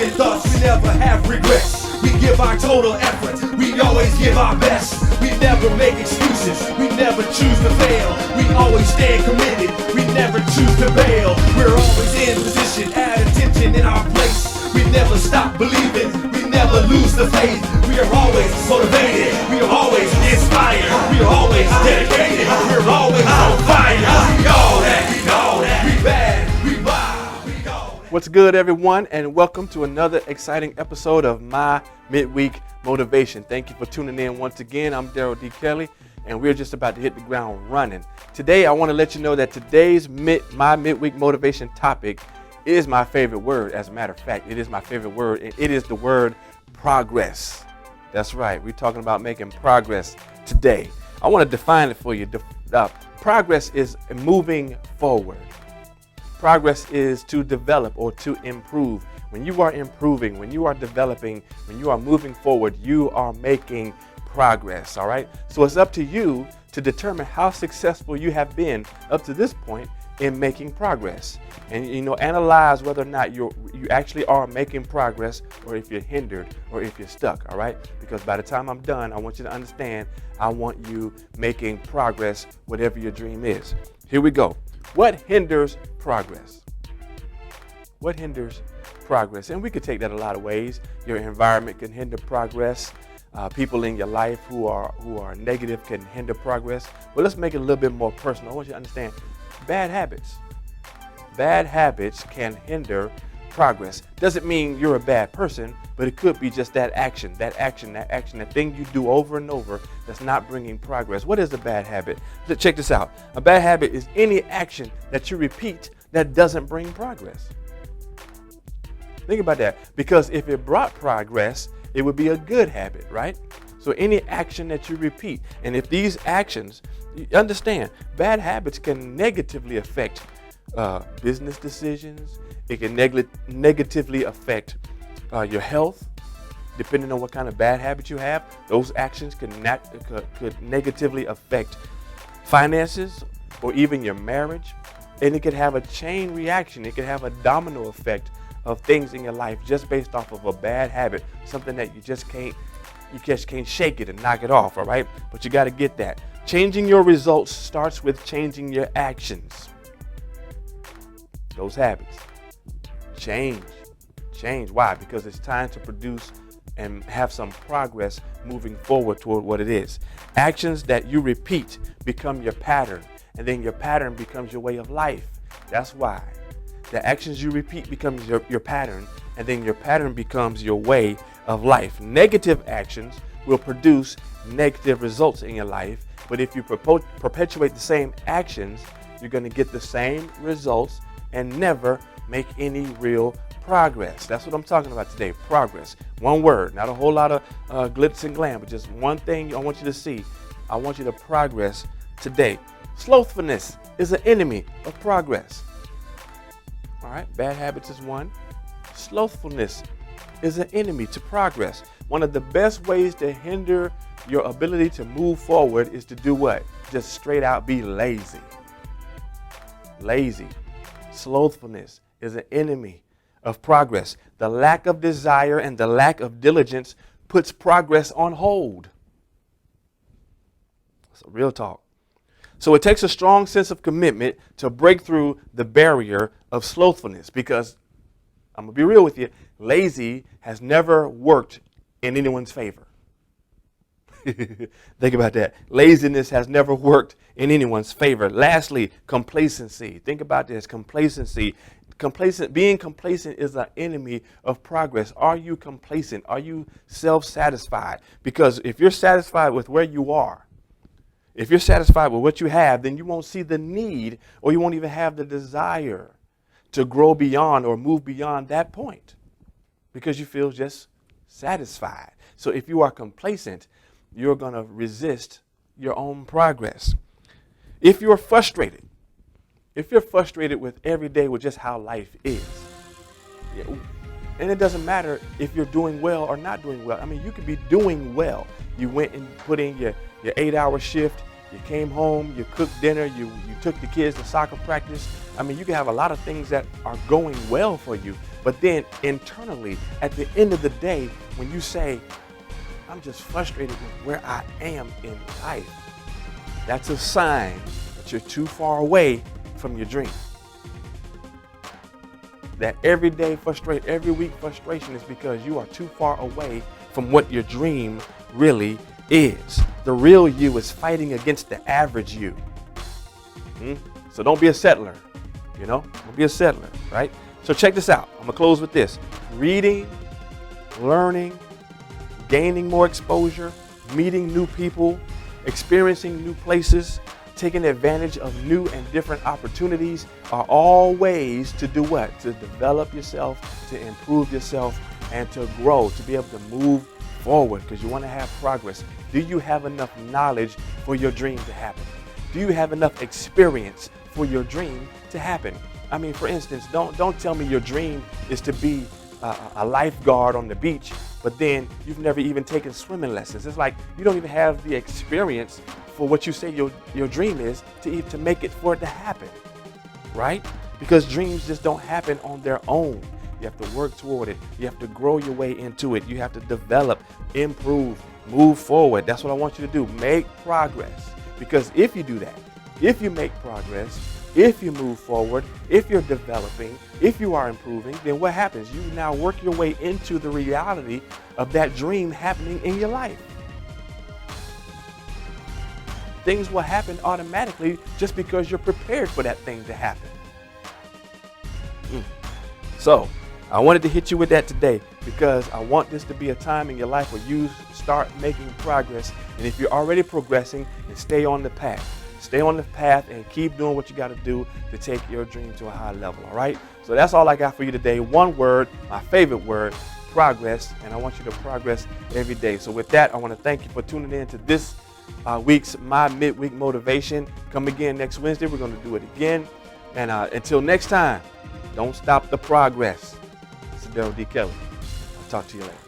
second thoughts, we never have regrets. We give our total effort, we always give our best. We never make excuses, we never choose to fail. We always stand committed, we never choose to bail. We're always in position, at attention in our place. We never stop believing, we never lose the faith. We are always motivated, we are always inspired. We are always dedicated, we're always on fire. We know that, we bad, we wild, we go. What's good, everyone, and welcome to another exciting episode of my Midweek Motivation. Thank you for tuning in once again. I'm Darrell D. Kelly, and we're just about to hit the ground running. Today, I want to let you know that today's my Midweek Motivation topic is my favorite word. As a matter of fact, it is my favorite word, and it is the word progress. That's right. We're talking about making progress today. I want to define it for you. Progress is moving forward. Progress is to develop or to improve. When you are improving, when you are developing, when you are moving forward, you are making progress, all right? So it's up to you to determine how successful you have been up to this point in making progress. And, analyze whether or not you actually are making progress, or if you're hindered, or if you're stuck, all right? Because by the time I'm done, I want you to understand, I want you making progress, whatever your dream is. Here we go. What hinders progress? What hinders progress? And we could take that a lot of ways. Your environment can hinder progress. People in your life who are negative can hinder progress. But let's make it a little bit more personal. I want you to understand bad habits. Bad habits can hinder progress. Doesn't mean you're a bad person, but it could be just that thing you do over and over that's not bringing progress. What is a bad habit? Check this out. A bad habit is any action that you repeat that doesn't bring progress. Think about that, because if it brought progress, it would be a good habit, right? So any action that you repeat, and if these actions, you understand, bad habits can negatively affect business decisions. It can negatively affect your health, depending on what kind of bad habit you have. Those actions could negatively affect finances or even your marriage. And it could have a chain reaction. It could have a domino effect of things in your life just based off of a bad habit, something that you just can't shake it and knock it off, all right? But you got to get that. Changing your results starts with changing your actions. Those habits. Change. Why? Because it's time to produce and have some progress moving forward toward what it is. Actions that you repeat become your pattern, and then your pattern becomes your way of life. That's why. The actions you repeat becomes your pattern, and then your pattern becomes your way of life. Negative actions will produce negative results in your life, but if you perpetuate the same actions, you're going to get the same results and never make any real progress. That's what I'm talking about today, progress. One word, not a whole lot of glitz and glam, but just one thing I want you to see. I want you to progress today. Slothfulness is an enemy of progress. All right, bad habits is one. Slothfulness is an enemy to progress. One of the best ways to hinder your ability to move forward is to do what? Just straight out be lazy. Lazy. Slothfulness is an enemy of progress. The lack of desire and the lack of diligence puts progress on hold. That's a real talk. So it takes a strong sense of commitment to break through the barrier of slothfulness, because I'm going to be real with you, lazy has never worked in anyone's favor. Think about that. Laziness has never worked in anyone's favor. Lastly, complacency. Think about this, complacency. Being complacent is an enemy of progress. Are you complacent? Are you self-satisfied? Because if you're satisfied with where you are, if you're satisfied with what you have, then you won't see the need, or you won't even have the desire to grow beyond or move beyond that point, because you feel just satisfied. So if you are complacent, you're going to resist your own progress. If you're frustrated with every day with just how life is, and it doesn't matter if you're doing well or not doing well. I mean, you could be doing well. You went and put in your 8-hour shift. you came home, you cooked dinner, you took the kids to soccer practice. I mean, you can have a lot of things that are going well for you, but then internally, at the end of the day, when you say, I'm just frustrated with where I am in life, that's a sign that you're too far away from your dream. That every week frustration is because you are too far away from what your dream really is. The real you is fighting against the average you. So don't be a settler, don't be a settler, right? So check this out. I'm gonna close with this. Reading, learning, gaining more exposure, meeting new people, experiencing new places, taking advantage of new and different opportunities are all ways to do what? To develop yourself, to improve yourself, and to grow, to be able to move forward, because you want to have progress. Do you have enough knowledge for your dream to happen? Do you have enough experience for your dream to happen? I mean, for instance, don't tell me your dream is to be a lifeguard on the beach, but then you've never even taken swimming lessons. It's like you don't even have the experience for what you say your dream is to make it for it to happen, right? Because dreams just don't happen on their own. You have to work toward it. You have to grow your way into it. You have to develop, improve, move forward. That's what I want you to do. Make progress. Because if you do that, if you make progress, if you move forward, if you're developing, if you are improving, then what happens? You now work your way into the reality of that dream happening in your life. Things will happen automatically just because you're prepared for that thing to happen. So I wanted to hit you with that today because I want this to be a time in your life where you start making progress. And if you're already progressing, then stay on the path. Stay on the path and keep doing what you got to do to take your dream to a high level, all right? So that's all I got for you today. One word, my favorite word, progress. And I want you to progress every day. So with that, I want to thank you for tuning in to this week's My Midweek Motivation. Come again next Wednesday. We're going to do it again. And until next time, don't stop the progress. This is Darrell D. Kelly. I'll talk to you later.